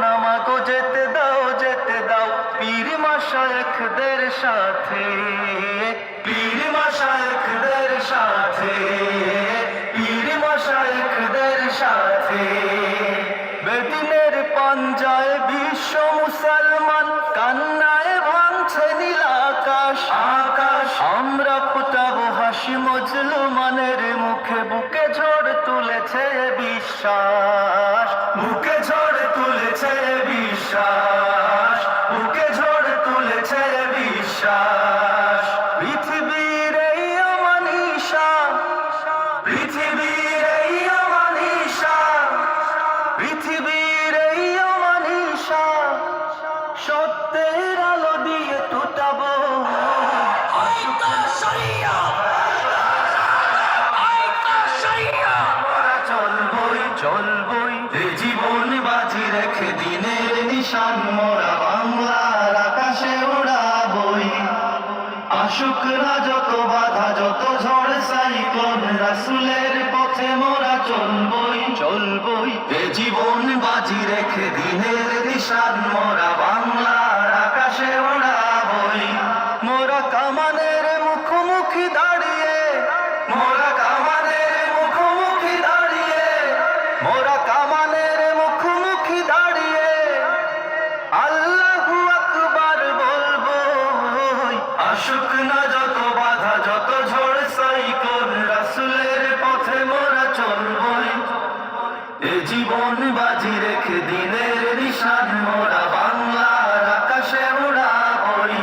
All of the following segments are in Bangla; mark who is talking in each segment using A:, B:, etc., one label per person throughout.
A: না মাগো যেতে দাও পীর মাশায়েখদের সাথে, পীর মাশায়েখদের সাথে, পীর মাশায়েখদের সাথে। বেদিনের পাঞ্জায় বিশ্ব মুসলমান, কান্নায় ভাঙছে নীল আকাশ, আকাশ। আমরা ফুটাবো হাসি মজলুমানের মুখে, বুকে ঝড় তুলেছে বিশ্বাস, বুকে ঝড় তুলেছে বিশ্বাস, বুকে ঝড় তুলেছে বিশ্বাস। পৃথিবীর এই অমানিসা, পৃথিবীর এই অমানিসা, পৃথিবীর এই অমানিসা সত্যের আলো দিয়ে টুটাবো। চলবই এ জীবন বাজি রেখে দিনের নিশান মোরা বাংলার আকাশে উড়াবই। আসুক না যত বাধা যত ঝড় সাইক্লোন, রাসূলের পথে মোরা চলবই এ জীবন বাজি রেখে দিনের নিশান মোরা বাংলার আকাশে উড়াবই। মোরা কামানের মুখোমুখি দাঁড়িয়ে, মোরা কামানের মুখোমুখি দাঁড়িয়ে, মোরা কামানের মুখোমুখি দাঁড়িয়ে আল্লাহু আকবার বলবো। আসুক না যত বাধা যত ঝড় সাইক্লোন, রাসূলের পথে মোরা চলবই। এ জীবন বাজি রেখে দিনের নিশান মোরা বাংলার আকাশে উড়াবই।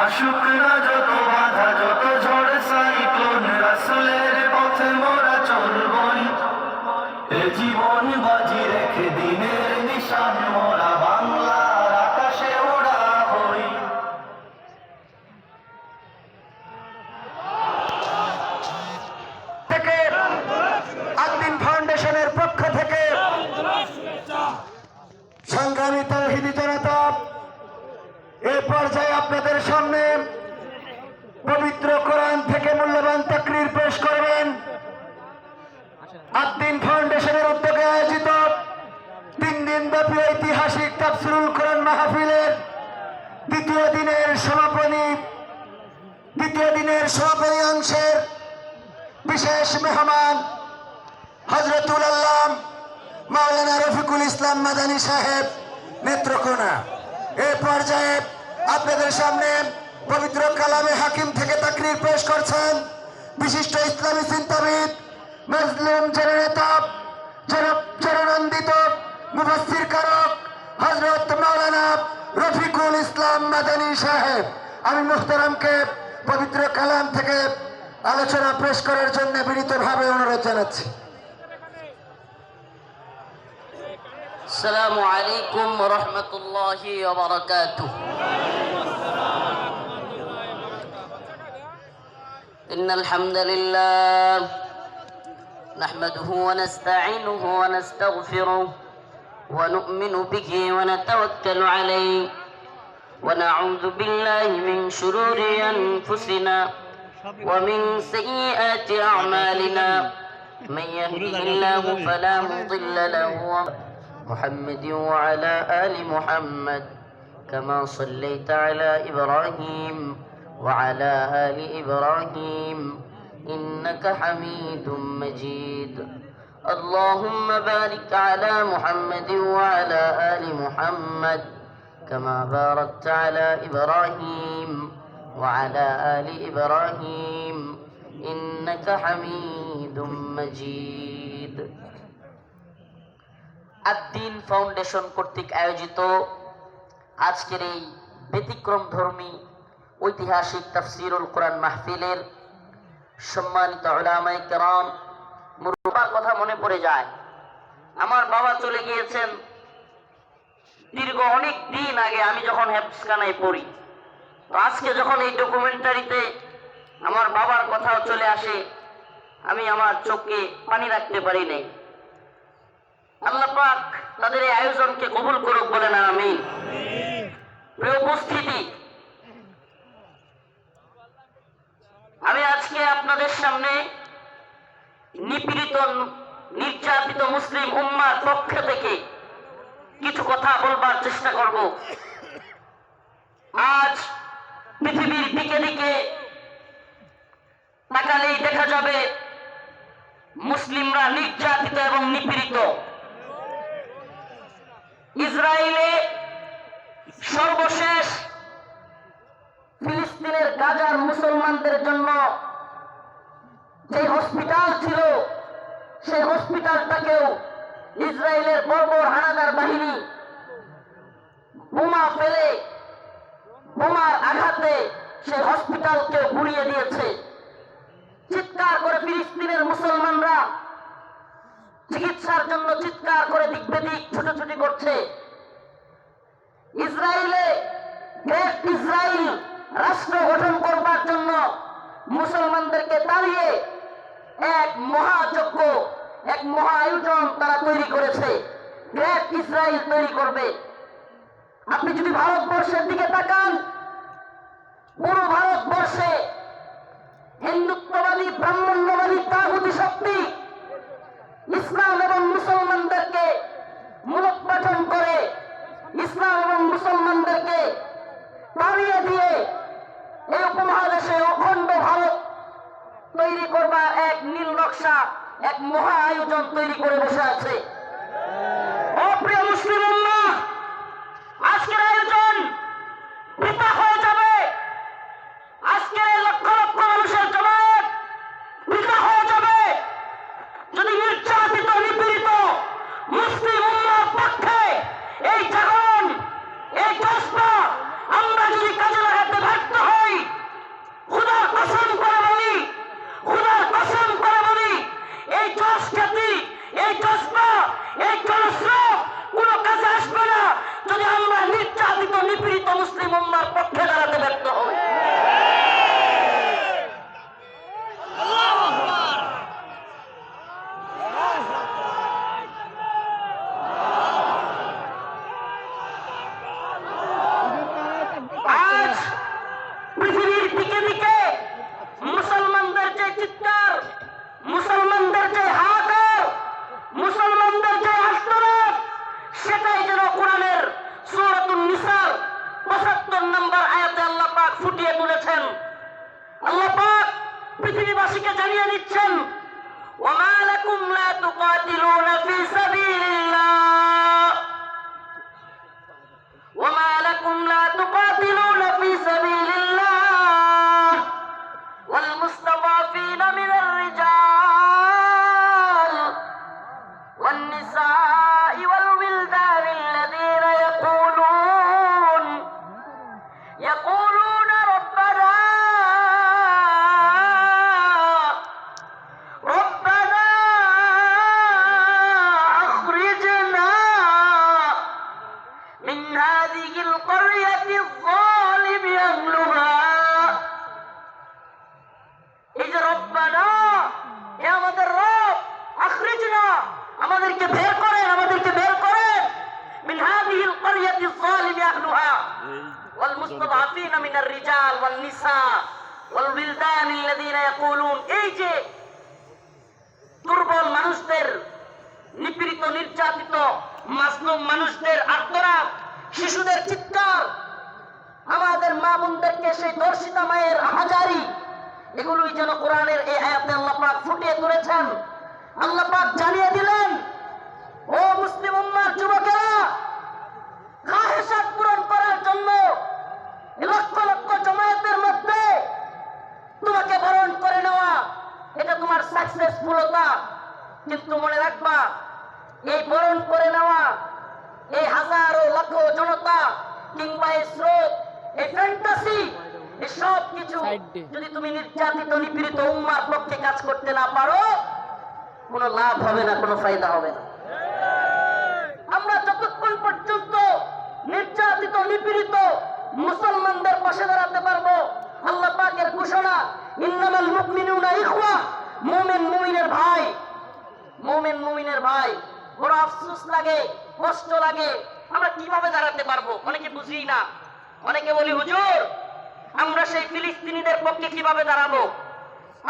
A: আসুক না যত বাধা যত ঝড় সাইক্লোন, রাসূলের পথে মোরা চলবই। এ জীবন বাজি রেখে দিনের নিশান মোরা বাংলার আকাশে উড়াবই।
B: থেকে আদ্দিন ফাউন্ডেশনের পক্ষ থেকে সংগ্রামী তাওহীদি জনতা, এই পর্যায়ে আপনাদের সামনে পবিত্র কোরআন থেকে মূল্যবান তাকরীর পেশ করবেন। আদ্দিন ফাউন্ডেশনের উদ্যোগে আয়োজিত 3 দিন ব্যাপী ঐতিহাসিক তাফসীরুল কোরআন মাহফিলের দ্বিতীয় দিনের সমাপনী অংশের বিশেষ মেহমান হযরতুল আল্লাম মাওলানা রফিকুল ইসলাম মাদানী সাহেব নেত্রকোনা। এই পর্যায়ে আপনাদের সামনে পবিত্র কালামে হাকিম থেকে তাকরীর পেশ করছেন বিশিষ্ট ইসলামী চিন্তাবিদ, মজলুম জননেতা, জননন্দিত মুফাসসির কারক হযরত মাওলানা রফিকুল ইসলাম মাদানী সাহেব। আমি মুহতারামকে পবিত্র কালাম থেকে আলোচনা পেশ করার জন্য বিনীতভাবে অনুরোধ জানাচ্ছি।
C: السلام عليكم ورحمة الله وبركاته. إن الحمد لله نحمده ونستعينه ونستغفره ونؤمن به ونتوكل عليه ونعوذ بالله من شرور أنفسنا ومن سيئات أعمالنا. من يهده الله فلا مضل له محمد وعلى آل محمد كما صليت على إبراهيم وعلى آل إبراهيم إنك حميد مجيد. اللهم بارك على محمد وعلى آل محمد كما باركت على إبراهيم وعلى آل إبراهيم إنك حميد مجيد. আদ্দিন ফাউন্ডেশন কর্তৃক আয়োজিত আজকের এই ব্যতিক্রম ধর্মী ঐতিহাসিক তাফসীরুল কোরআন মাহফিলের সম্মানিত উলামায়ে কেরাম, মুরব্বির কথা মনে পড়ে যায়। আমার বাবা চলে গিয়েছেন দীর্ঘ অনেক দিন আগে, আমি যখন হেফজখানায় পড়ি। তো আজকে যখন এই ডকুমেন্টারিতে আমার বাবার কথাও চলে আসে, আমি আমার চোখে পানি রাখতে পারি নাই। আল্লাহ পাক তাদের এই আয়োজনকে কবুল করুক, বলেন আমিন। প্রিয় উপস্থিতি, আমি আজকে আপনাদের সামনে নিপীড়িত নির্যাতিত মুসলিম উম্মার পক্ষ থেকে কিছু কথা বলবার চেষ্টা করব। আজ পৃথিবীর দিকে দিকে তাকালেই দেখা যাবে মুসলিমরা নির্যাতিত এবং নিপীড়িত। ইসরায়েলে সর্বশেষ ফিলিস্তিনের গাজার মুসলমানদের জন্য যে হসপিটাল ছিল, সেই হসপিটালটাকেও ইসরায়েলের বর্বর হানাদার বাহিনী বোমা ফেলে, বোমার আঘাতে সেই হসপিটালকে গুড়িয়ে দিয়েছে। চিৎকার করে ফিলিস্তিনের মুসলমানরা চিকিৎসার জন্য চিৎকার করে দিক বেদিক ছুটোছুটি করছে। ইসরায়েলে গ্রেট ইসরায়েল রাষ্ট্র গঠন করবার জন্য মুসলমানদেরকে তাড়িয়ে এক মহাযজ্ঞ, এক মহা আয়োজন তারা তৈরি করেছে। গ্রেট ইসরায়েল তৈরি করবে। আপনি যদি ভারতবর্ষের দিকে তাকান, পুরো ভারতবর্ষে হিন্দুত্ববাদী, ব্রাহ্মণ্যবাদী তাগুতি শক্তি ইসলাম এবং মুসলমানদেরকে মূলোৎপাটন করে, ইসলাম এবং মুসলমানদেরকে তাড়িয়ে দিয়ে এই উপমহাদেশে অখণ্ড ভারত তৈরি করবার এক নীল নকশা, এক মহা আয়োজন তৈরি করে বসে আছে। অপ্রিয় মুসলিম উম্মাহ, আজকের আয়োজন বৃথা হয়ে যাবে। আজকের এই লক্ষ লক্ষ মানুষের জমায়েত বৃথা হয়ে যাবে যদি নির্যাতিত, নিপীড়িত মুসলিম উম্মাহর পক্ষে এই জাগরণ, এই জজ্বা আমরা যদি কাজে লাগাতে ব্যর্থ হই। খোদার কসম করে বলি, খোদার কসম করে বলি, এই জজ খ্যাতি, এই জজ্বা, এই জনস্রোত কোনো কাজে আসবে না যদি আমরা নির্যাতিত, নিপীড়িত মুসলিম উম্মাহর পক্ষে দাঁড়াতে ব্যর্থ হই। আজ পৃথিবীর দিকে দিকে মুসলমানদের যে চিৎকার, মুসলমানদের যে হাহাকার, মুসলমানদের যে আর্তনাদ, সেটাই যেন কোরআনের সূরাতুন নিসার ৭৫ নম্বর আয়াতে আল্লাহ পাক ফুটিয়ে তুলেছেন। আল্লাহ পাক পৃথিবীবাসীকে জানিয়ে দিচ্ছেন, ওয়ামা লাকুম লা তুকাতিলুনা ফি সাবিলিল্লাহ, ওয়ামা লাকুম লা তুকাতিলুনা ফি সাবিলিল্লাহ ওয়াল মুস্তাদাফিনা মিনার রিজাল ওয়ান নিসাই ওয়াল উইলদান আল্লাযীনা ইয়াকুলুনা রব্বানা ربنا أخرجنا من هذه القرية الظالم أهلها। এই যে রব্বানা, এ আমাদের রব, আখরিজনা, আমাদেরকে বের করেন, আমাদেরকে বের করেন, মিন হাযিহিল ক্বরিয়াতি যালিমি আহলুহা ওয়াল মুস্তাদআফিনা মিনার রিজাল ওয়ান নিসা ওয়াল উইলদান আল্লাযীনা ইয়াকুলুন। এই যে দুর্বল মানুষদের, নিপীড়িত, নির্যাতিত, মাজলুম মানুষদের আর্তনাদ, শিশুদের চিৎকার, আমাদের মা বোনদেরকে সেই দর্শিতা মায়ের হাজারি, এগুলোই যেন কোরআনের এই আয়াতে আল্লাহ পাক ফুটিয়ে তুলেছেন। আল্লাহ পাক জানিয়ে দিলেন, ও মুসলিম উম্মাহর যুবকেরা, খাহেসাত পূরণ করার জন্য লক্ষ লক্ষ জমায়েতের মধ্যে তোমাকে বরণ করে নেওয়া, এটা তোমার সাকসেসফুলতা। কিন্তু মনে রাখবা, এই বরণ করে নেওয়া, এই হাজারো লক্ষ জনতা কিংবা এই স্রোত, এই ফ্যান্টাসি, এই সব কিছু যদি তুমি নির্যাতিত, নিপীড়িত উম্মার পক্ষে কাজ করতে না পারো, কোনো লাভ হবে না, কোনো ফায়দা হবে না। আমরা যতক্ষণ পর্যন্ত নির্যাতিত, নিপীড়িত মুসলমানদের পাশে দাঁড়াতে পারবো, আল্লাহ পাকের ঘোষণা, ইন্নামাল মুমিনুনা ইখওয়া, মুমিন মুমিনের ভাই, মুমিন মুমিনের ভাই। বড় আফসোস লাগে, কষ্ট লাগে, আমরা কিভাবে দাঁড়াতে পারবো অনেকে বুঝি না। অনেকে বলি, হুজুর আমরা সেই ফিলিস্তিনিদের পক্ষে কিভাবে দাঁড়াবো,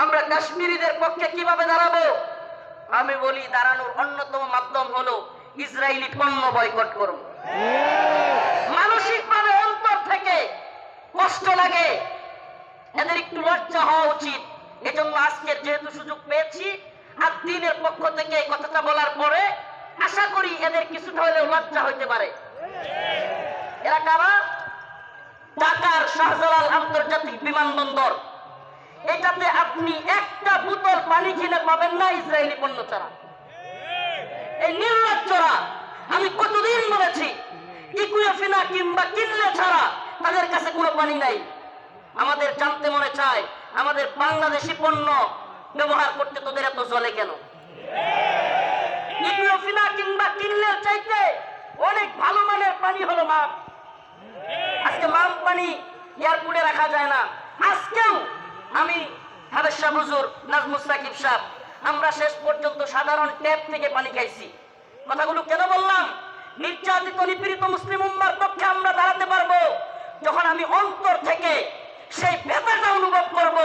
C: আমরা কাশ্মীরিদের পক্ষে কিভাবে দাঁড়াবো। আমি বলি, দাঁড়ানোর অন্যতম মাধ্যম হলো ইসরায়েলি পণ্য বয়কট করব। মানসিকভাবে অন্তর থেকে কষ্ট লাগে, এদের একটু লজ্জা হওয়া উচিত। এজন্য আজকে যেহেতু সুযোগ পেয়েছি, আর দিনের পক্ষ থেকে এই কথাটা বলার পরে আশা করি এদের কিছুটা হলেও লজ্জা হইতে পারে। এরা কারা? ঢাকার শাহজালাল আন্তর্জাতিক বিমানবন্দর, এটাতে আপনি একটা বোতল পানি কিনে পাবেন না ইসরায়েলি পণ্য ছাড়া। এই নির্লজ্জরা, আমি কতদিন বলেছি ইকুয়েফিনা কিংবা কিনলে ছাড়া তাদের কাছে কোনো পানি নাই। আমাদের জানতে মনে চায় আমাদের বাংলাদেশি পণ্য ব্যবহার করতে তোদের এত চলে কেন? ইকুয়েফিনা কিংবা কিনলে চাইতে অনেক ভালো মানের পানি হলো মাপ। আজকে মাপ পানি এয়ারপোর্টে রাখা যায় না। আজকেও আমি হাবেশ শাহ হুজুর, নাজমুস সাকিব সাহেব, আমরা শেষ পর্যন্ত সাধারণ ট্যাপ থেকে পানি খাইছি। কথাগুলো কেন বললাম? নির্যাতিত নিপীড়িত মুসলিম উম্মার পক্ষে আমরা দাঁড়াতে পারবো যখন আমি অন্তর থেকে সেই ব্যথাটা অনুভব করব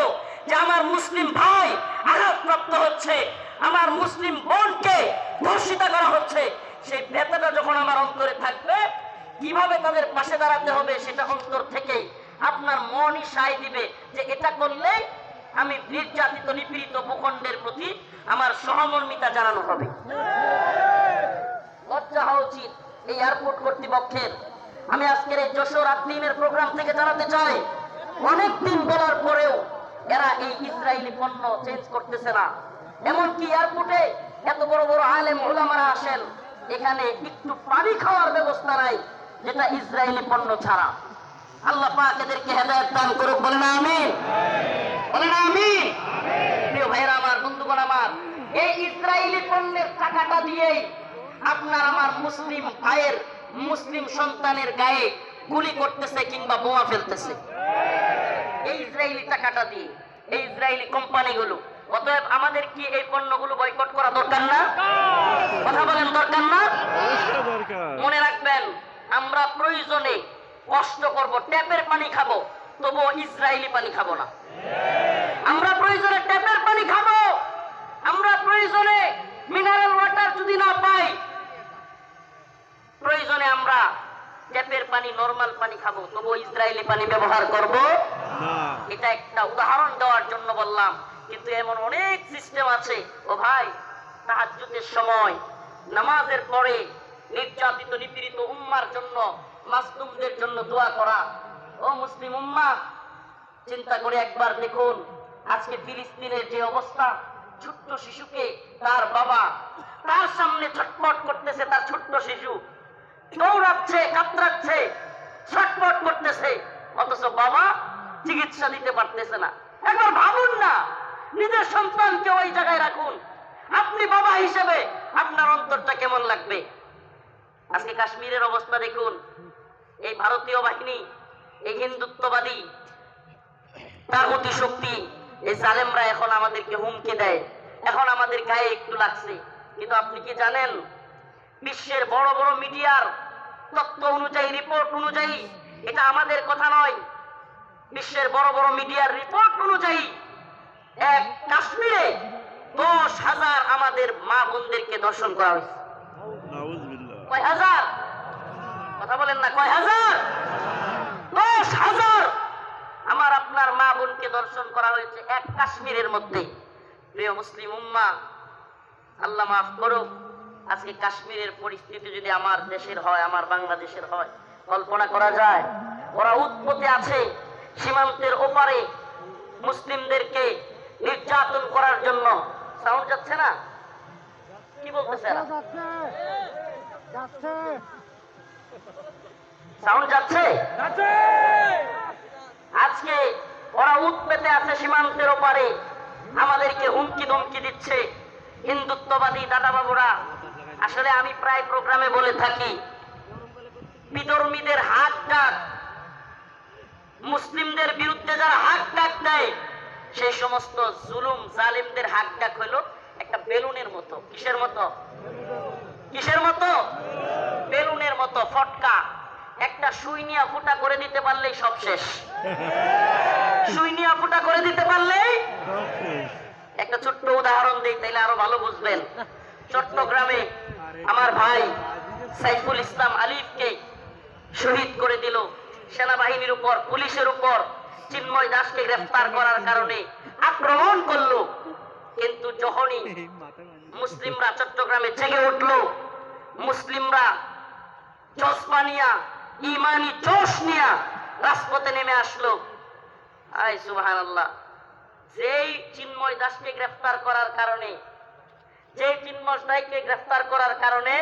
C: যে আমার মুসলিম ভাই আঘাতপ্রাপ্ত হচ্ছে, আমার মুসলিম বোনকে ধর্ষিতা করা হচ্ছে। সেই ব্যথাটা যখন আমার অন্তরে থাকবে, কিভাবে তাদের পাশে দাঁড়াতে হবে সেটা অন্তর থেকেই আপনার মনই সায় দিবে যে এটা করলে আমি নির্যাতিত নিপীড়িত ভূখণ্ডের প্রতি আমার সহমর্মিতা জানানো হবে। লজ্জা হওয়া উচিত এই এয়ারপোর্ট কর্তৃপক্ষের। আমি আজকের এই যশোর আত্মীনের প্রোগ্রাম থেকে জানাতে চাই, অনেকদিন বলার পরেও এরা এই ইসরায়েলি পণ্য চেঞ্জ করতেছে না। এমনকি এয়ারপোর্টে এত বড় বড় আলেম ওলামারা আসেন, এখানে একটু পানি খাওয়ার ব্যবস্থা নাই যেটা ইসরায়েলি পণ্য ছাড়া। আল্লাহ পাক এদেরকে হেদায়েত দান করুক, বলেন আমিন, বলেন আমিন। প্রিয় ভাইরা আমার, বন্ধুগণ আমার, এই ইসরায়েলি পণ্যের টাকাটা দিয়েই আপনার আমার মুসলিম ভাইয়ের, মুসলিম সন্তানের গায়ে গুলি করতেছে কিংবা বোমা ফেলতেছে এই ইসরায়েলি টাকাটা দিয়ে, এই ইসরায়েলি কোম্পানিগুলো। অতএব আমাদের কি এই পণ্যগুলো বয়কট করা দরকার না? কথা বলেন, দরকার না? মনে রাখবেন, আমরা প্রয়োজনে কষ্ট করব, ট্যাপের পানি খাবো, তবুও ইসরায়েলি পানি খাবো না। আমরা প্রয়োজনে ট্যাপের পানি খাবো, আমরা প্রয়োজনে মিনারেল ওয়াটার যদি না পাই, প্রয়োজনে আমরা ট্যাপের পানি, নরমাল পানি খাবো, তবুও ইসরায়েলি পানি ব্যবহার করব না। এটা একটা উদাহরণ দেওয়ার জন্য বললাম, কিন্তু এমন অনেক সিস্টেম আছে। ও ভাই, তাহাজ্জুদের সময় নামাজের পরে নির্যাতিত নিপীড়িত উম্মার জন্য, মাসলুমদের জন্য দোয়া করা। ও মুসলিম উম্মাহ, চিন্তা করে একবার দেখুন আজকে ফিলিস্তিনের যে অবস্থা। ছোট্ট শিশুকে তার বাবা তার সামনে ছটফট করতেছে, তার ছোট্ট শিশু দৌড়াচ্ছে, কাতরাচ্ছে, ছটফট করতেছে, অথচ বাবা চিকিৎসা দিতে পারতেছে না। একবার ভাবুন না, নিজের সন্তানকে ওই জায়গায় রাখুন, আপনি বাবা হিসেবে আপনার অন্তরটা কেমন লাগবে? আজকে কাশ্মীরের অবস্থা দেখুন। এই ভারতীয় বাহিনী, এই হিন্দুত্ববাদী তাগুতি শক্তি, এই জালেমরা এখন আমাদেরকে হুমকি দেয়। এখন আমাদের গায়ে একটু লাগছে, কিন্তু আপনি কি জানেন বিশ্বের বড় বড় মিডিয়ার তথ্য অনুযায়ী, রিপোর্ট অনুযায়ী, এটা আমাদের কথা নয়, বিশ্বের বড় বড় মিডিয়ার রিপোর্ট অনুযায়ী এক কাশ্মীরে 10,000 আমাদের মা বোনদেরকে ধর্ষণ করা হয়েছে। কয় হাজার? কথা বলেন না, কয় হাজার? 10,000 আমার আপনার মা বোনকে ধর্ষণ করা হয়েছে এক কাশ্মীরের মধ্যে। প্রিয় মুসলিম উম্মাহ, আল্লাহ মাফ করুক, আজকে কাশ্মীরের পরিস্থিতি যদি আমার দেশের হয়, আমার বাংলাদেশের হয়, কল্পনা করা যায়? ওরা উৎপত্তি আছে সীমান্তের ওপারে মুসলিমদেরকে নির্যাতন করার জন্য। সাউন্ড যাচ্ছে না? কি বলতেছে? সাউন্ড যাচ্ছে? আজকে ওরা উৎপেতে আছে সীমান্তের ওপারে, আমাদেরকে হুমকি ধমকি দিচ্ছে হিন্দুত্ববাদী দাদা বাবুরা। আসলে আমি প্রায় প্রোগ্রামে বলে থাকি, বিধর্মীদের হাক ডাক, মুসলিমদের বিরুদ্ধে যারা হাক ডাক দেয়, সেই সমস্ত জুলুম জালিমদের হাক ডাক হইল একটা বেলুনের মতো। কিসের মতো? কিসের মতো? বেলুনের মতো ফটকা। একটা সুই নিয়ে ফুটা করে দিতে পারলেই সব শেষ। সুই নিয়ে ফুটা করে দিতে পারলেই। একটা ছোট্ট উদাহরণ দিই, তাইলে আরো ভালো বুঝবেন। চট্টগ্রামে আমার ভাই সাইফুল ইসলাম আলিফকে শহীদ করে দিল। সেনাবাহিনীর উপর, পুলিশের উপর চিন্ময় দাসকে গ্রেফতার করার কারণে আক্রমণ করলো। কিন্তু যখনই মুসলিমরা চট্টগ্রামে জেগে উঠলো, মুসলিমরা জজবা নিয়া, ইমানি জোশ নিয়া রাজপথে নেমে আসলো। আয় সুবহানাল্লাহ। যেই চিন্ময় দাসকে গ্রেফতার করার কারণে, যেই চিন্ময় দাসকে গ্রেফতার করার কারণে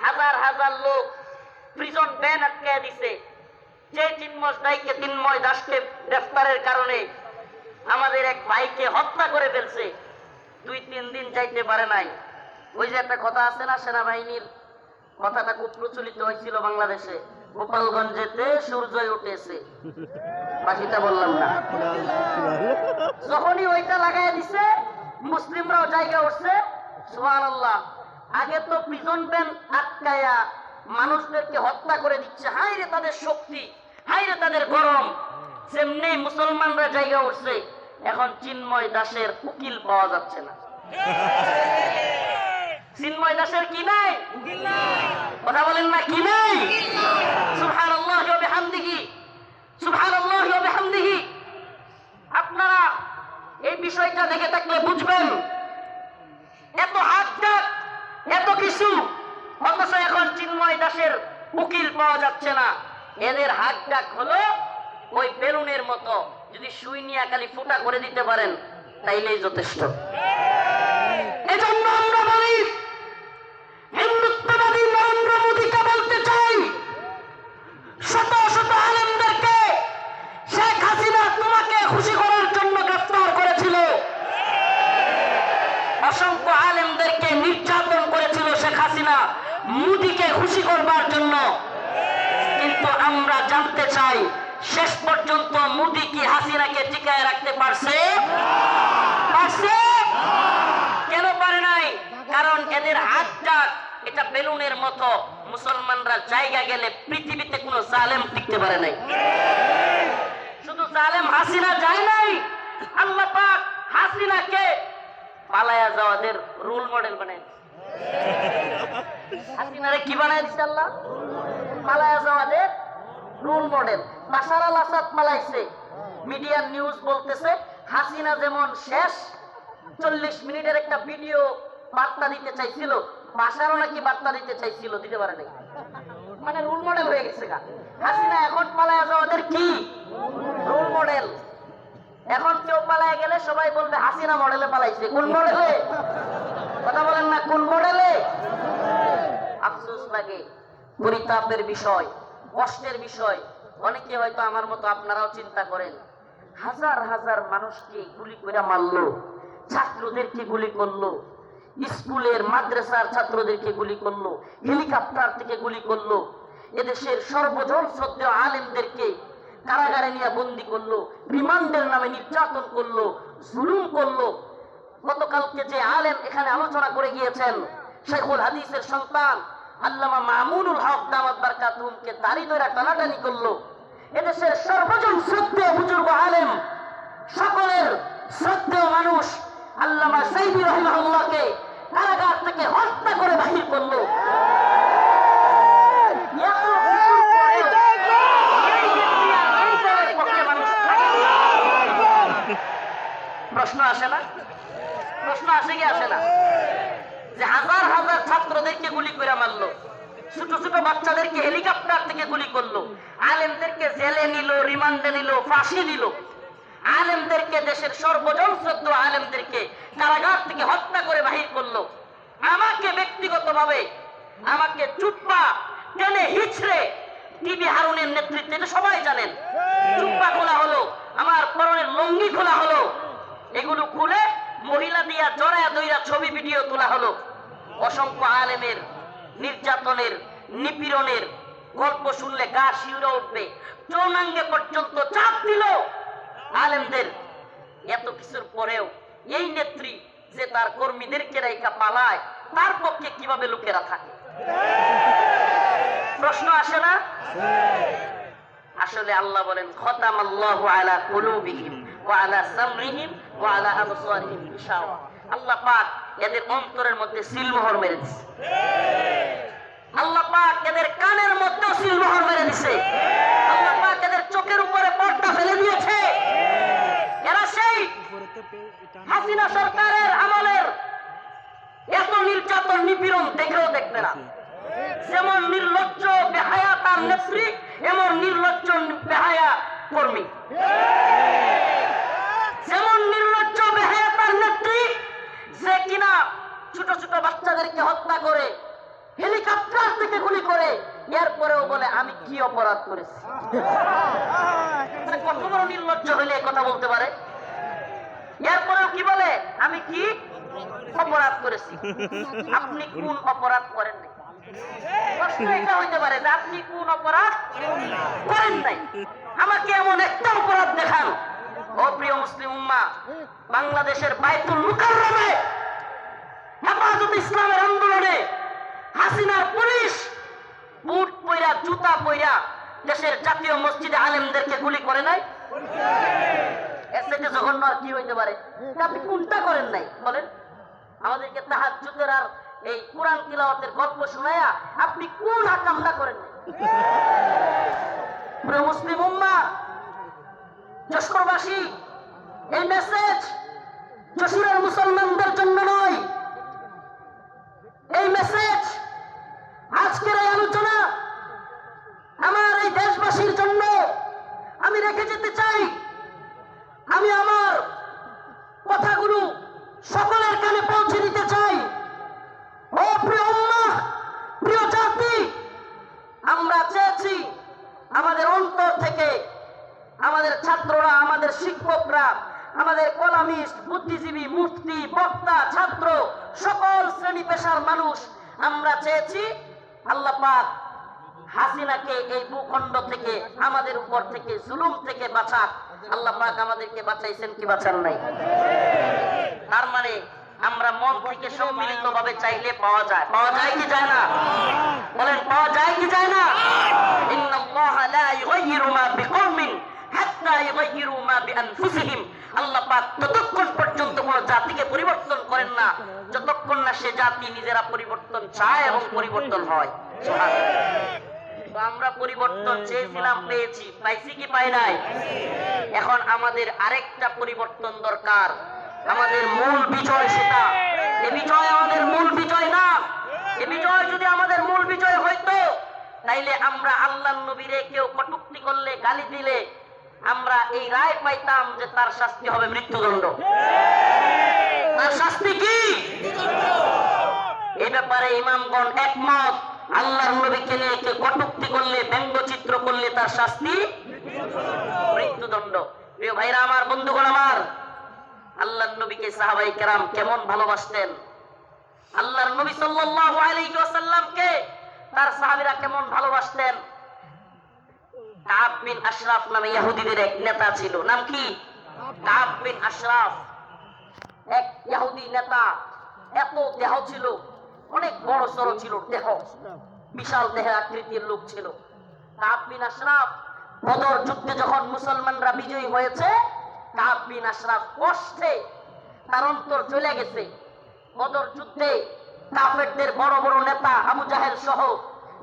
C: হাজার হাজার লোক প্রিজন ব্যান আটকে দিছে, যে চিন্ময় দাসকে গ্রেফতারের কারণে আমাদের এক ভাইকে হত্যা করে ফেলছে, 2-3 দিন যাইতে পারে নাই। ওই যে একটা কথা আছে না, সেনাবাহিনীর কথাটা খুব প্রচলিত হয়েছিল বাংলাদেশে, গোপালগঞ্জেতে সূর্যই উঠেছে, বাকিটা বললাম না। যখনই ওইটা লাগাই দিছে, মুসলিমরাও জায়গা উঠছে। সুবহানাল্লাহ। আগে তো প্রিজন ব্যান আটকায়া মানুষদেরকে হত্যা করে দিচ্ছে, হায়রে তাদের শক্তি, হায়রে তাদের গরম। সেমনি মুসলমানরা জায়গা উঠছে, এখন চিন্ময় দাসের উকিল পাওয়া যাচ্ছে না। চিন্ময় দাসের কি নাই? কথা বলেন না, কি নাই? সুবহানাল্লাহ ওয়া বিহামদিহি, সুবহানাল্লাহ ওয়া বিহামদিহি। আপনারা এই বিষয়টা দেখে থাকলে বুঝবেন, এত হাত ডাক, এত কিছু, অথচ এখন চিন্ময় দাসের উকিল পাওয়া যাচ্ছে না। এদের হাত ডাক হলো ওই বেলুনের মতো, যদি সুই নিয়ে খালি ফুটা করে দিতে পারেন তাইলেই যথেষ্ট। এজন্য আমরা বলি, হিন্দুত্ববাদী নরেন্দ্র মোদীকে বলতে চাই, শত শত আলেমদেরকে শেখ হাসিনা তোমাকে খুশি করার জন্য গ্রেফতার করেছিল, অসংখ্য আলেমদেরকে নির্যাতন করেছিল শেখ হাসিনা মোদীকে খুশি করবার জন্য। কিন্তু আমরা জানতে চাই, শেষ পর্যন্ত মোদী কি হাসিনাকে টিকায় রাখতে পারছে? পারছে? কেন পারে নাই? কারণ এদের হাত ডাক এটা বেলুনের মতো, মুসলমানরা জায়গা গেলে পৃথিবীতে কোনো জালেম টিকতে পারে নাই। শুধু জালেম হাসিনা যায় নাই, আল্লাহ পাক হাসিনাকে পালায়া যাওয়াদের রোল মডেল বানায়। হাসিনারে কি বানায় দিচ্ছে আল্লাহ? পালায়া যাওয়াদের রোল মডেল। বাশার আল আসাদ পালাইছে, মিডিয়ার নিউজ বলতেছে হাসিনা যেমন শেষ 40 মিনিটের একটা ভিডিও বার্তা দিতে চাইছিল, বাশারও নাকি বার্তা দিতে চাইছিল, দিতে পারে নাই। মানে রোল মডেল হয়ে গেছে গা হাসিনা। এখন পালায়া যাওয়াদের কি রোল মডেল। এখন কেউ পালায় গেলে সবাই বলবে হাসিনা মডেলে পালাইছে। কোন মডেলে? কথা বলেন না, কোন মডেলে? আফসোস লাগে, পরিতাপের বিষয়, কষ্টের বিষয়। অনেকে হয়তো আমার মতো আপনারাও চিন্তা করেন, হাজার হাজার মানুষকে গুলি করে মারলো, ছাত্রদেরকে গুলি করলো, স্কুলের মাদ্রাসার ছাত্রদেরকে গুলি করলো, হেলিকপ্টার থেকে গুলি করলো, এদেশের সর্বজন শ্রদ্ধেয় আলেমদেরকে কারাগারে নিয়ে বন্দি করলো, রিমান্ডের নামে নির্যাতন করলো, জুলুম করলো। গতকালকে যে আলেম এখানে আলোচনা করে গিয়েছেন, শেখুল হাদিসের সন্তান আল্লামা মামুনুল হক দামাত বারকাতুহুমকে দাড়ি ধরে টানাটানি করলো। এদেশের সর্বজন শ্রদ্ধেয় বুজুর্গ আলেম, সকলের শ্রদ্ধেয় মানুষ আল্লামা সাইদি রাহিমাহুল্লাহকে কারাগার থেকে হত্যা করে বাহির করলো। প্রশ্ন আসে না? প্রশ্ন আসে কি আসে না? যে হাজার হাজার ছাত্রদেরকে গুলি করে মারলো, ছোট ছোট বাচ্চাদেরকে হেলিকপ্টার থেকে গুলি করলো, আলেমদেরকে জেলে নিল, রিমান্ডে নিল, ফাঁসি দিল, আলেমদেরকে, দেশের সর্বজন শ্রদ্ধ আলেমদেরকে কারাগার থেকে হত্যা করে বাহির করলো। আমাকে ব্যক্তিগতভাবে, আমাকে চুপ্পা টেনে হিচড়ে টিভি হারুনের নেতৃত্বে, এটা সবাই জানেন, চুপ্পা খোলা হলো, আমার পরনের লঙ্গি খোলা হলো, এগুলো খুলে মহিলা দিয়া জড়ায়া দইরা ছবি ভিডিও তোলা হলো। অসংখ্য আলেমের নির্যাতনের, নিপীড়নের গল্প শুনলে গা শিউরে উঠবে। যৌনাঙ্গে পর্যন্ত চাপ দিল আলেমদের। এত কিছুর পরেও এই নেত্রী যে তার কর্মীদেরকে রেখা পালায়, তার পক্ষে কিভাবে লোকেরা থাকে? প্রশ্ন আসে না? আসলে আল্লাহ বলেন, খতামাল্লাহু আলা কুলুবিহিম ওয়া আলা সামরিহিম ওয়া আলা আবসারিহিম গিশাওয়া। আল্লাহ পাক এদের অন্তরের মধ্যে সিলমোহর মেরে দিছে। আল্লাহ পাক এদের কানের মধ্যেও সিলমোহর মেরে দিছে। আল্লাহ পাক এদের চোখের উপরে পর্দা ফেলে দিয়েছে। এরা সেই হাসিনা সরকারের আমলের এত নির্যাতন নিপীড়ন দেখেও দেখবে না। যেমন নির্লজ্জ বেহায়া তার নেত্রী, এমন নির্লজ্জ বেহায়া কর্মী। যেমন নির্লজ্জ বেহায়া তার নেত্রী, যে কিনা ছোট ছোট বাচ্চাদেরকে হত্যা করে, হেলিকপ্টার থেকে গুলি করে, এরপরেও বলে আমি কি অপরাধ করেছি। কত বড় নির্লজ্জ হইলে এই কথা বলতে পারে? এরপরেও কি বলে আমি কি অপরাধ করেছি। আপনি কোন অপরাধ করেন নাই? প্রশ্ন এটা হইতে পারে যে আপনি কোন অপরাধ করেন নাই, আমাকে এমন একটা অপরাধ দেখান। ও প্রিয় মুসলিম উম্মাহ, বাংলাদেশের বাইতুল মুকাররমে হেফাজত ইসলামের আন্দোলনে হাসিনার পুলিশ বুট পয়রা জুতা পয়রা দেশের জাতীয় মসজিদে আলেমদেরকে গুলি করে নাই? এর থেকে জঘন্য আর কি হইতে পারে? আপনি কোনটা করেন নাই বলেন? আমাদেরকে তাহাজ্জুদের আর এই কোরআন তিলাওয়াতের গল্প শোনায়া আপনি কোন আকামটা করেন নাই? প্রিয় মুসলিম উম্মাহ, যশোরবাসী, এই মেসেজ যশোরের মুসলমানদের জন্য নয়। এই মেসেজ, আজকের এই আলোচনা আমার এই দেশবাসীর জন্য আমি রেখে যেতে চাই। আমি আমার কথাগুলো সকলের কানে পৌঁছে দিতে চাই। ও প্রিয় উম্মাহ, প্রিয় জাতি, আমরা চেয়েছি আমাদের অন্তর থেকে, আমাদের ছাত্ররা, আমাদের শিক্ষকরা, আমাদের কলামিস্ট, বুদ্ধিজীবী, মুফতি, বক্তা, ছাত্র, সকল শ্রেণী পেশার মানুষ, আমরা চেয়েছি আল্লাহ পাক হাসিনাকে এই ভূখণ্ড থেকে, আমাদের উপর থেকে, জুলুম থেকে বাঁচাক। আল্লাহ পাক আমাদেরকে বাঁচাইছেন কি বাঁচান নাই? তার মানে আমরা মন থেকে সম্মিলিত ভাবে চাইলে পাওয়া যায়। পাওয়া যায় কি যায় না? বলেন, পাওয়া যায় কি যায় না? ইন্নাল্লাহা লা ইউগাইয়িরু মা বিকওমিন হাত্তা ইউগাইয়িরু মা বিআনফুসিহিম। আল্লাহ পাক ততক্ষণ পর্যন্ত কোন জাতিকে পরিবর্তন করেন না যতক্ষণ না সে জাতি নিজেরা পরিবর্তন চায় এবং পরিবর্তন হয়। সুবহানাল্লাহ। তো আমরা পরিবর্তন চেয়েছিলাম, পেয়েছি। পাইছি কি পাই নাই? এখন আমাদের আরেকটা পরিবর্তন দরকার। আমাদের মূল বিজয় সেটা। এই বিজয় আমাদের মূল বিজয় না। এই বিজয় যদি আমাদের মূল বিজয় হইতো, তাইলে আমরা আল্লাহর নবীরে কেউ কটূক্তি করলে, গালি দিলে, আমরা এই রায় পাইতাম যে তার শাস্তি হবে মৃত্যুদণ্ড। তার শাস্তি কি? এই ব্যাপারে ইমামগণ একমত। আল্লাহর নবীকে নিয়ে কেউ কটূক্তি করলে, ব্যঙ্গচিত্র করলে তার শাস্তি মৃত্যুদণ্ড। প্রিয় ভাইরা আমার, বন্ধুগণ আমার, আল্লাহর নবীকে সাহাবায়ে কেরাম কেমন ভালোবাসতেন, আল্লাহর নবী সাল্লাল্লাহু আলাইহি ওয়াসাল্লামকে তার সাহাবীরা কেমন ভালোবাসতেন। কাব বিন আশরাফ নামে ইহুদিদের এক নেতা ছিল। নাম কি? কাব বিন আশরাফ, এক ইহুদি নেতা। এত দেহ ছিল, অনেক বড় সড় ছিল দেহ, বিশাল দেহের আকৃতির লোক ছিল। কাব বিন আশরাফ বদর যুদ্ধে যখন মুসলমানরা বিজয়ী হয়েছে, কাব বিন আশরাফ কষ্টে তার অন্তর চলে গেছে। বদর যুদ্ধে কাফেরদের বড় বড় নেতা আবু জাহেল সহ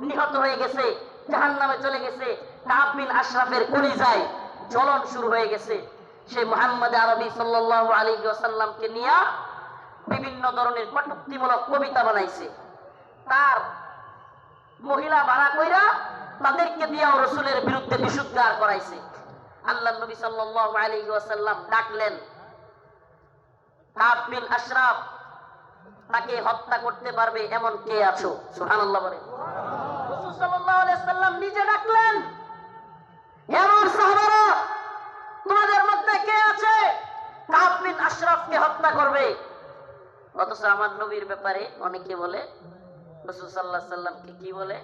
C: নিহত হয়ে গেছে, জাহান্নামে চলে গেছে। কাব বিন আশরাফের কলিজায় জ্বলন শুরু হয়ে গেছে। সে মুহাম্মদ আরবি সাল্লাল্লাহু আলাইহি ওয়াসাল্লামকে নিয়ে বিভিন্ন ধরনের কটূক্তিমূলক কবিতা বানাইছে। তার মহিলা ভাড়া কইরা তাদেরকে দিয়েও রাসূলের বিরুদ্ধে বিশুদ্ধার করাইছে। আল্লাহর নবী সাল্লাল্লাহু আলাইহি ওয়াসাল্লাম ডাকলেন, কাব বিন আশরাফ, তাকে হত্যা করতে পারবে এমন কে আছো? সুবহানাল্লাহ বলে। রাসূল সাল্লাল্লাহু আলাইহি ওয়াসাল্লাম নিজে ডাকলেন, হে আমার সাহাবারা, তোমাদের মধ্যে কে আছে কাব বিন আশরাফকে হত্যা করবে? অথচ আমার নবীর ব্যাপারে অনেকে বলে, রাসূল সাল্লাল্লাহু আলাইহি ওয়াসাল্লামকে কি বলে,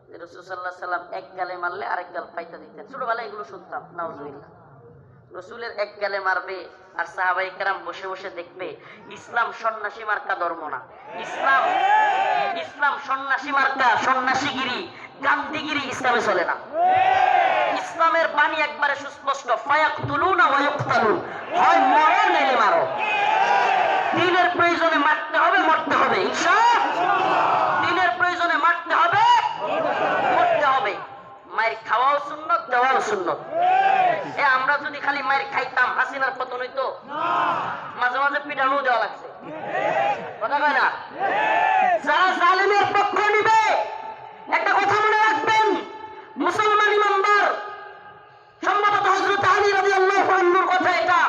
C: যে রাসূল সাল্লাল্লাহু আলাইহি ওয়াসাল্লাম এক গালে মারলে আরেক গাল পাইতা দিতেন। ছোটবেলায় এগুলো শুনতাম। নাউজুবিল্লাহ। রাসূলের এক গালে মারবে আর সাহাবায়ে কেরাম বসে বসে দেখবে। ইসলাম সন্ন্যাসী মার্কা ধর্ম না। ইসলাম সন্ন্যাসী মার্কা, সন্ন্যাসীগিরি, গান্ধীগিরি ইসলামে চলে না। ইসলামের বাণী একবারে সুস্পষ্ট, ফায়াকতুলুনা ওয়া ইউকতালুন, হয় মরো নাইলে মারো। দিনের প্রয়োজনে মারতে হবে, মরতে হবে, ইনশাআল্লাহ। দিনের প্রয়োজনে মারতে হবে, মরতে হবে। মায়ের খাওয়াও সুন্নত, দেওয়াও সুন্নত। আমরা যদি খালি মায়ের খাইতাম, হাসিনার পতন হইতো? মাঝে মাঝে পিটানো দেওয়া লাগছে, কথা কয় না? যারা জালিমের পক্ষ নিবে, একটা কথা মনে রাখবেন, মুসলমান ইমানদার, সম্ভবত হযরত আলী রাদিয়াল্লাহু আনহুর কথা এটা,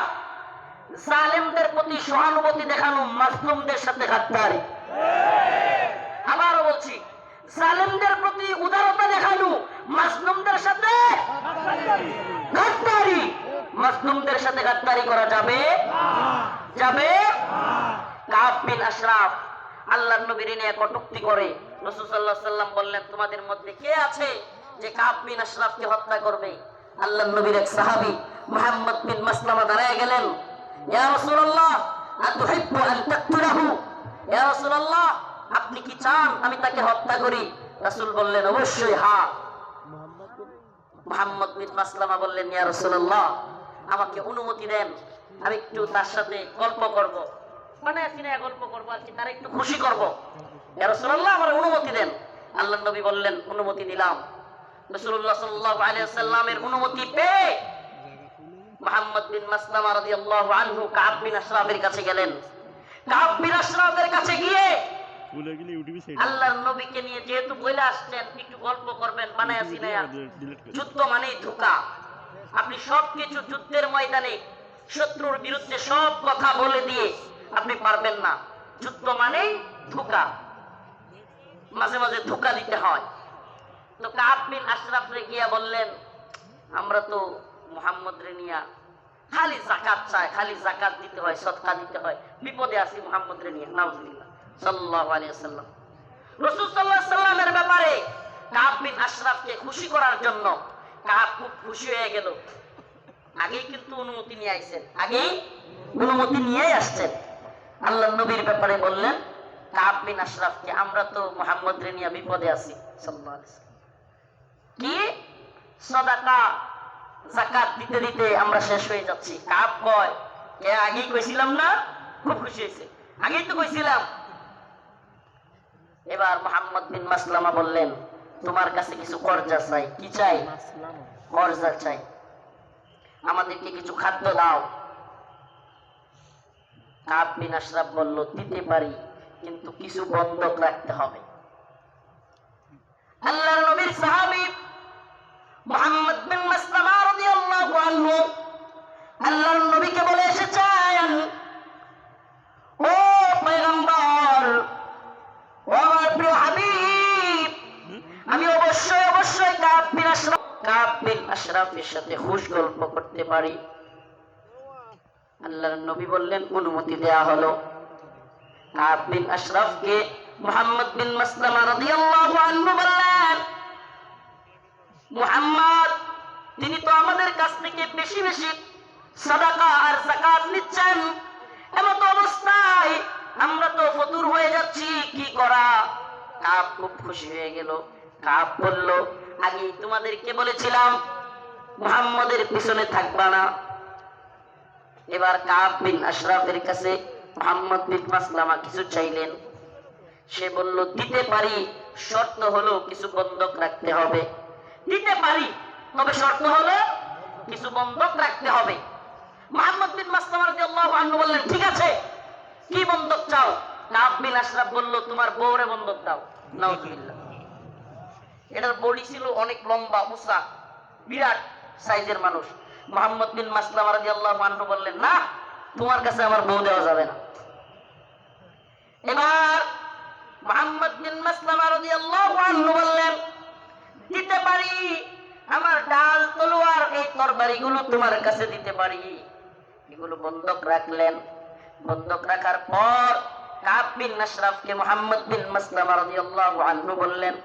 C: জালেমদের প্রতি সহানুভূতি দেখানো মাজলুমদের সাথে গাদ্দারি। আবারও বলছি, জালেমদের প্রতি উদারতা দেখানো মাজলুমদের সাথে গাদ্দারি। মাজলুমদের সাথে গাদ্দারি করা যাবে? যাবে? কাব বিন আশরাফ আল্লাহর নবীর নিয়ে কটূক্তি করে। রাসূল সাল্লাল্লাহু আলাইহি ওয়াসাল্লাম বললেন, তোমাদের মধ্যে কে আছে যে কাব বিন আশরাফকে হত্যা করবে? আল্লাহর নবীর এক সাহাবী মুহাম্মদ বিন মাসলামা দাঁড়ায় গেলেন, ইয়া রাসূলুল্লাহ আতুহিব্বু আন তাকতুলাহু? ইয়া রাসূলুল্লাহ, আপনি কি চান আমি তাকে হত্যা করি? রাসূল বললেন, অবশ্যই হ্যাঁ। মুহাম্মদ বিন মাসলামা বললেন, ইয়া রাসূলুল্লাহ, আমাকে অনুমতি দেন, আমি একটু তার সাথে গল্প করব, মানে সিনেমা গল্প করব আর কি, তার একটু খুশি করব। ইয়া রাসূলুল্লাহ, আমার অনুমতি দেন। আল্লাহর নবী বললেন, অনুমতি দিলাম। রাসূলুল্লাহ সাল্লাল্লাহু আলাইহি ওয়াসাল্লামের অনুমতি পেয়ে মুহাম্মদ বিন মাসলামা রাদিয়াল্লাহু আনহু কাব বিন আশরাফের কাছে গেলেন। কাব বিন আশরাফের কাছে গিয়ে আল্লাহর নবীকে নিয়ে যেহেতু বলে আসছেন একটু গল্প করবেন, বানায়া সিনায়া, যুদ্ধ মানেই ধোঁকা। আপনি সবকিছু যুদ্ধের ময়দানে শত্রুর বিরুদ্ধে সব কথা বলে দিয়ে আপনি পারবেন না। যুদ্ধ মানেই ধোঁকা, মাঝে মাঝে ধোঁকা দিতে হয়। তো কাব বিন আশরাফ রে গিয়া বললেন, আমরা তো মুহাম্মদ রে নিয়া খালি যাকাত চাই, খালি যাকাত দিতে হয়, সদকা দিতে হয়, বিপদে আছি মুহাম্মদ রে নিয়ে। নাউজুবিল্লাহ সাল্লাল্লাহু আলাইহি ওয়াসাল্লাম। রাসূল সাল্লাল্লাহু আলাইহি ওয়াসাল্লামের ব্যাপারে কাব বিন আশরাফকে খুশি করার জন্য কাব খুব খুশি হয়ে গেল। আগেই কিন্তু অনুমতি নিয়ে আইছেন, আগেই অনুমতি নিয়েই আসছেন। আল্লাহর নবীর ব্যাপারে বললেন কাব বিন আশরাফকে, আমরা তো মুহাম্মদ রে নিয়ে বিপদে আছি সাল্লাল্লাহু আলাইহি ওয়াসাল্লাম, কি সাদাকা যাকাত দিতে দিতে আমরা শেষ হয়ে যাচ্ছি। কাব কয়, এ আগেই কইছিলাম না? খুব খুশি হয়েছে, আগেই তো কইছিলাম। এবার মুহাম্মদ বিন মাসলামা বললেন, তোমার কাছে কিছু কর্জা চাই। কি চাই? কর্জা চাই, আমাদেরকে কিছু খাদ্য দাও। কাব বিন আশরাফ বলল, দিতে পারি, কিন্তু কিছু বন্ধক রাখতে হবে। আল্লাহর নবীর সাহাবী মুহাম্মদ বিন মাসলামা রাদিয়াল্লাহু আনহু আল্লাহর নবীকে বলে এসেছেন, ও পয়গম্বর, ও আমার প্রিয় হাবিব, আমি অবশ্যই অবশ্যই কাব বিন আশরাফের সাথে খুশ গল্প করতে পারি। আল্লাহর নবী বললেন, অনুমতি দেয়া হলো। কাব বিন আশরাফকে মুহাম্মদ বিন মাসলামা রাদিয়াল্লাহু আনহু বললেন, মুহাম্মদ, তিনি তো আমাদের কাছ থেকে বেশি বেশি সাদাকা আর যাকাত নিচ্ছেন, এমন অবস্থায় আমরা তো ফতুর হয়ে যাচ্ছি, কি করা? কাব খুব খুশি হয়ে গেল। কাব বলল, আগে তোমাদেরকে বলেছিলাম মুহাম্মদের পিছনে থাকবা না। এবার কাব বিন আশরাফের কাছে মুহাম্মদ বিন মাসলামা কিছু চাইলেন। সে বলল, দিতে পারি, শর্ত হলো কিছু বন্ধক রাখতে হবে। দিতে পারি, তবে শর্ত হলো কিছু বন্ধক রাখতে হবে। মুহাম্মদ বিন মাসলামা রাদিয়াল্লাহু আনহু বললেন, ঠিক আছে, কি বন্ধক চাও? কাব বিন আশরাফ বলল, তোমার বউরে বন্ধক দাও। নাউজুবিল্লাহ। এটার বডি ছিল অনেক লম্বা, উঁচা, বিরাট সাইজের মানুষ। মুহাম্মদ বিন মাসলামা রাদিয়াল্লাহু আনহু বললেন, না, তোমার কাছে আমার বউ দেওয়া যাবে না। এবার মুহাম্মদ বিন মাসলামা রাদিয়াল্লাহু আনহু বললেন, দিতে পারি, আমার ঢাল তলোয়ার এই তরবারিগুলো তোমার কাছে দিতে পারি। এগুলো বন্ধক রাখলেন। বন্ধক রাখার পর কাব বিন আশরাফকে মুহাম্মদ বিন মাসলামা রাদিয়াল্লাহু আনহু বললেন,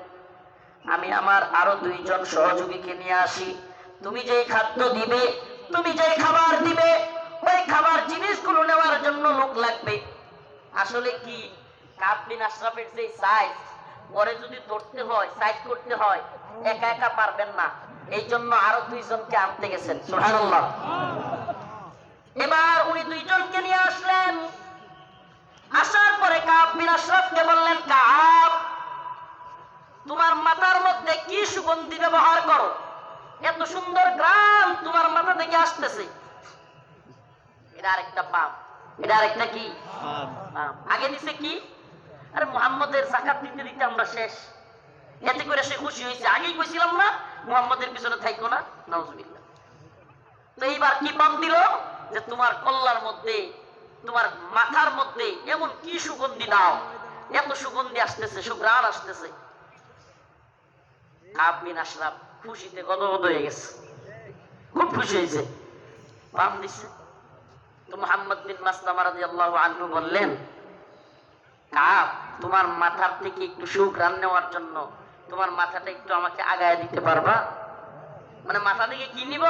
C: আমি আমার আরো দুইজন সহযোগীকে নিয়ে আসি, তুমি যেই খাদ্য দিবে, তুমি যেই খাবার দিবে, ওই খাবার জিনিসগুলো নেওয়ার জন্য লোক লাগবে। আসলে কি, কাব বিন আশরাফের যে সাইজ, পরে যদি ধরতে হয়, সাইজ করতে হয়, একা একা পারবেন না, এই জন্য আরো দুইজনকে আনতে গেছেন। সুবহানাল্লাহ। এবার উনি দুইজনকে নিয়ে আসলেন। আসার পরে কাব বিন আশরাফকে বললেন, কাব, তোমার মাথার মধ্যে কি সুগন্ধি ব্যবহার করো? এত সুন্দর গ্রাম তোমার মাথা থেকে আসতেছে। এটা আরেকটা পাপ, এটা আরেকটা কি পাপ। আগে দিছে কি? আরে মুহাম্মদের যাকাত দিতে দিতে আমরা শেষ। এতে করে সে খুশি হয়েছে। আগেই কইছিলাম না মুহাম্মদের পিছনে থাইকো না, নাউজুবিল্লাহ। তো এইবার কি পাপ দিল? যে তোমার কল্লার মধ্যে, তোমার মাথার মধ্যে এমন কি সুগন্ধি দাও, এত সুগন্ধি আসতেছে, সুঘ্রাণ আসতেছে। কাব বিন আশরাফ খুশিতে গদগদ হয়ে গেছে, খুব খুশি হয়েছে, পাপ দিচ্ছে। তো মুহাম্মদ বিন মাসলামা রাদিয়াল্লাহু আনহু বললেন, কাব, তোমার মাথার থেকে একটু সুঘ্রাণ নেওয়ার জন্য তোমার মাথাটা একটু আমাকে আগায় দিতে পারবা? মানে মাথা থেকে কি নিব?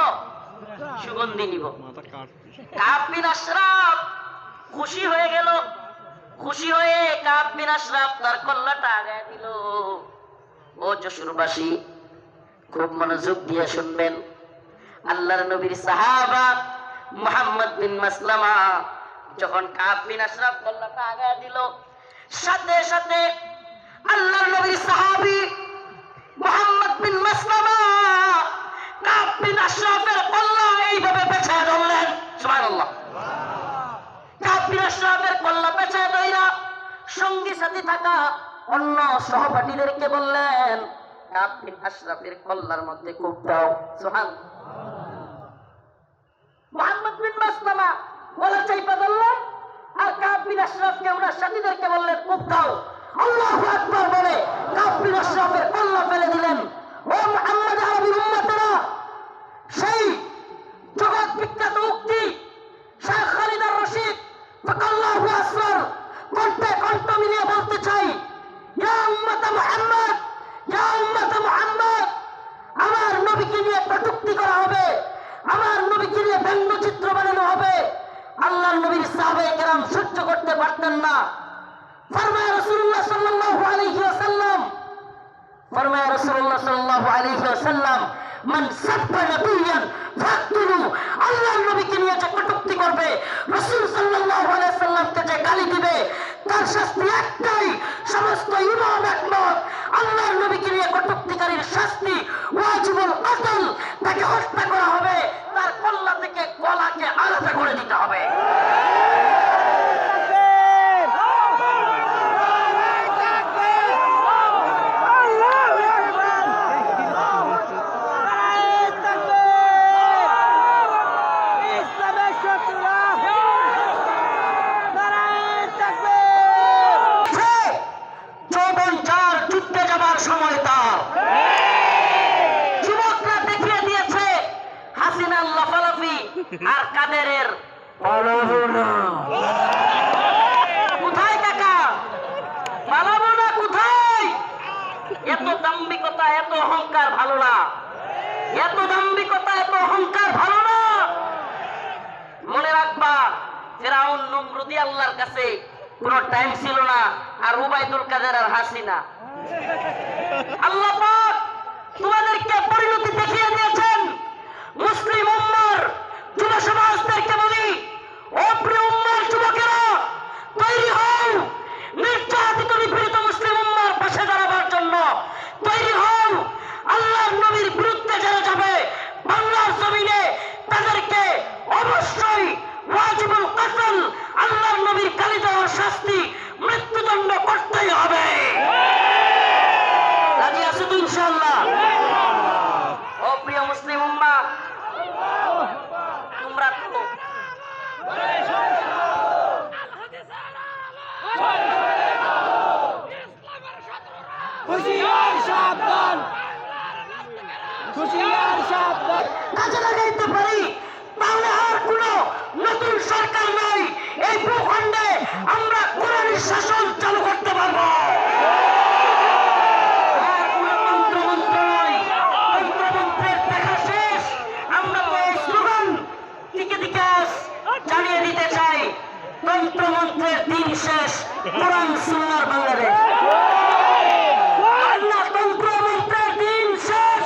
C: সুগন্ধি নিব। কাব বিন আশরাফ খুশি হয়ে গেল। খুশি হয়ে কাব বিন আশরাফ তার কল্লাটা আগায় দিল। ও যশোরবাসী, খুব মনোযোগ দিয়ে শুনবেন। আল্লাহর নবীর সাহাবা মুহাম্মদ বিন মাসলামা যখন কাব বিন আশরাফ কল্লাটা আগায় দিল, সাথে সাথে আল্লাহর নবীর সাহাবী মুহাম্মদ বিন মাসলামা কাব বিন আশরাফের কল্লা এইভাবে পেছায় ধরলেন। সুবহানাল্লাহ। কাব বিন আশরাফের কল্লা পেছায় ধইরা সঙ্গী সাথী থাকা অন্য সহপাঠীদেরকে বললেন, কাব বিন আশরাফের কল্লার মধ্যে কূপ দাও। সুবহানাল্লাহ। মুহাম্মদ বিন মাসলামা গলা চাইপা ধরলেন, আর কাব বিন আশরাফকে ওনার সাথীদেরকে বললেন, কূপ দাও। আল্লাহু আকবার বলে কাব বিন আশরাফের কল্লা ফেলে দিলেন। ও মুহাম্মদ আরবির উম্মতেরা, সেই জগৎ বিখ্যাত উক্তি শেখ খালিদ আর রশিদ ফাকাল্লাহু আসর কণ্ঠে কণ্ঠ মিলিয়ে বলতে চাই, ইয়া উম্মত মুহাম্মদ, ইয়া উম্মত মুহাম্মদ, আমার নবীকে নিয়ে কটূক্তি করা হবে, আমার নবীকে নিয়ে ব্যঙ্গচিত্র বানানো হবে। আল্লাহর নবীর সাহাবায়ে কেরাম সহ্য করতে পারতেন না। ফরমায় রাসূলুল্লাহ সাল্লাল্লাহু আলাইহি ওয়াসাল্লাম, ফরমায় রাসূলুল্লাহ সাল্লাল্লাহু আলাইহি ওয়াসাল্লাম, মান সাব্বা নাবিয়ান ফাকতুলু, আল্লাহর নবীকে নিয়ে যে কটূক্তি করবে, রাসূল সাল্লাল্লাহু আলাইহি ওয়াসাল্লামকে যে গালি দিবে, তার শাস্তি একটাই। সমস্ত ইমাম একমত, আল্লাহর নবীকে নিয়ে কটূক্তিকারীর শাস্তি ওয়াজিবুল কতল, তাকে হত্যা করা হবে, তার কল্লা থেকে গলাকে আলাদা করে দিতে হবে। যৌবন যার যুদ্ধে যাবার সময় তার। যুবকরা দেখিয়ে দিয়েছে হাসিনার লাফালাফি আর কাদেরের পালাবো না। কোথায় কাকা? পালাবো না কোথায়? এত দাম্ভিকতা, এত অহংকার ভালো না। এত দাম্ভিকতা, এত অহংকার ভালো না। মনে রাখবা, ফিরাউন নমরুদি আল্লাহর কাছে কোন টাইম ছিল না, আর উবাইদুল কাদের আর হাসিনা। আল্লাহ পাক তোমাদেরকে পরিণতি দেখিয়ে দিয়েছেন। মুসলিম উম্মার যুব সমাজদেরকে বলি, ও প্রিয় উম্মার যুবকেরা, তৈরি হও নির্যাতিত নিপীড়িত মুসলিম উম্মার পাশে দাঁড়াবার জন্য। তৈরি হও আল্লাহর নবীর বিরুদ্ধে যারা যাবে বাংলার জমিনে, তাদেরকে অবশ্যই ওয়াজিবুল কতল, আল্লাহর নবীর গালি দেওয়ার শাস্তি, মৃত্যুদণ্ড করতেই হবে। রাজি আছো তো ইনশাআল্লাহ? ও প্রিয় মুসলিম উম্মাহ, তোমরা তো কাজে লাগাইতে পারি, তাহলে আর কোন নতুন সরকার নাই, এই ভূখণ্ডে আমরা কোরআনী শাসন চালু করতে পারবো। আর কোন তন্ত্রমন্ত্র নয়, তন্ত্রমন্ত্রের দেখা শেষ। আমরা তো এই স্লোগান দিকে দিকে জানিয়ে দিতে চাই, তন্ত্রমন্ত্রের দিন শেষ, কোরআন সুন্নাহর বাংলাদেশ। আল্লাহ, তন্ত্রমন্ত্রের দিন শেষ,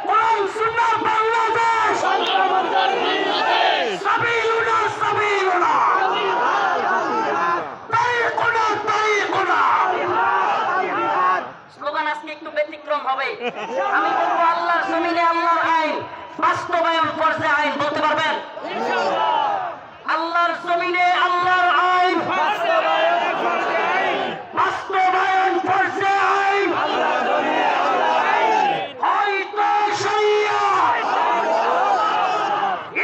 C: কোরআন সুন্নাহর বাংলাদেশ। সাবিলুনা সাবিলুনা। আজকে একটু ব্যতিক্রম হবে। আমি বলবো আল্লাহর জমিনে আল্লাহর আইন বাস্তবায়ন করছে আইন, বলতে পারবেন? আল্লাহর জমিনে আল্লাহর আইন বাস্তবায়ন করছে আইন। হয়তো শরিয়া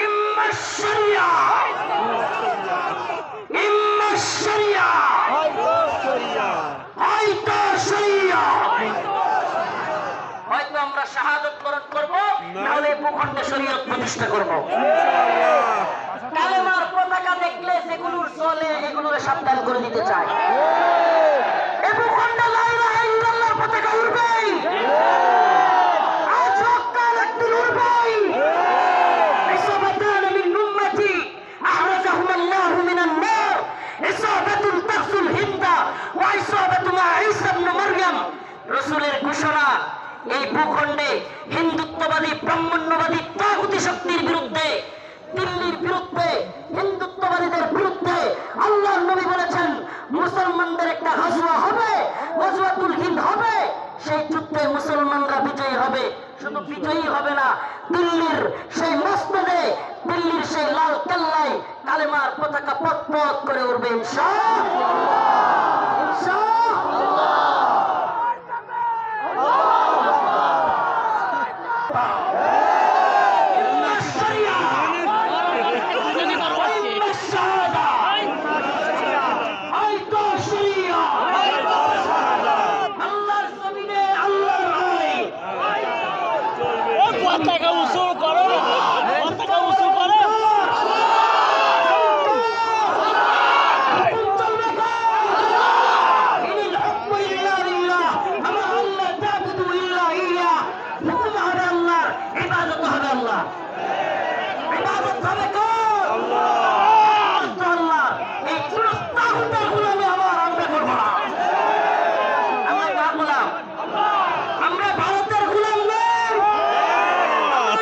C: ইম্মা শরিয়া ইম্মা শরিয়া হয়তো শরিয়া, হয়তো আমরা শাহাদত বরণ করব, নাহলে ভূখণ্ডে শরীয়ত প্রতিষ্ঠা করব। কালেমার পতাকা দেখলে যেগুলোর চলে এগুলোর সাবধান করে দিতে চায়। এ ভূখণ্ডে লা ইলাহা ইল্লাল্লাহর পতাকা উড়বেই, আজ হোক কাল একদিন উড়বেই। ইসাবাতান মিন উম্মতি আহরাজাহুম আল্লাহু মিনান নার, ইসাবাতুন তাকসুল হিন্দা ওয়া ইসাবাতু মা ঈসা ইবনে মারইয়াম। রাসূলের ঘোষণা, এই ভূখণ্ডে হিন্দুত্ববাদী ব্রাহ্মণ্যবাদী তাগুতি শক্তির বিরুদ্ধে, দিল্লির বিরুদ্ধে, হিন্দুত্ববাদীদের বিরুদ্ধে আল্লাহর নবী বলেছেন মুসলমানদের একটা গাজওয়া হবে, গাজওয়াতুল হিন্দ হবে। সেই যুদ্ধে মুসলমানরা বিজয়ী হবে। শুধু বিজয়ী হবে না, দিল্লির সেই মসনদে, দিল্লির সেই লাল কেল্লায় কালেমার পতাকা পথ পথ করে উঠবে ইনশাআল্লাহ।
D: পতাকা উঁচু করো, পতাকা উঁচু করো।
C: আমরা ভারতের গোলাম নই,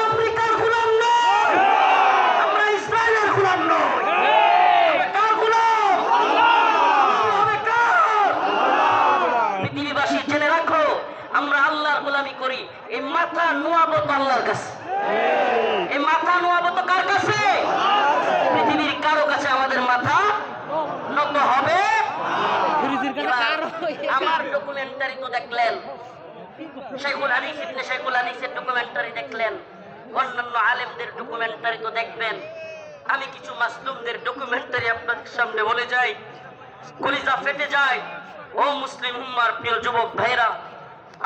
C: আমেরিকার গোলাম নই, আমরা ইসরায়েলের গোলাম নই। আমরা কার গোলাম? আমরা কার? পৃথিবীবাসী জেনে রাখো, আমরা আল্লাহর গোলামি করি। এই মাথা নোয়াবত আল্লাহর কাছে। এই মাথা নোয়াবত কার কাছে? পৃথিবীর কারো কাছে আমাদের মাথা নত হবে। এবার আমার ডকুমেন্টারি তো দেখলেন, শেখুল হাদিস ইবনে শেখুল হাদিসের ডকুমেন্টারি দেখলেন, অন্যান্য আলেমদের ডকুমেন্টারি তো দেখবেন। আমি কিছু মাসলুমদের ডকুমেন্টারি আপনাদের সামনে বলে যাই, কলিজা ফেটে যায়। ও মুসলিম উম্মার প্রিয় যুবক ভাইরা,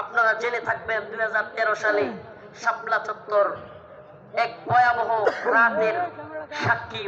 C: আপনারা জেনে থাকবেন 2013 সালে শাপলা চত্বর এক ভয়াবহ রাতের সাক্ষী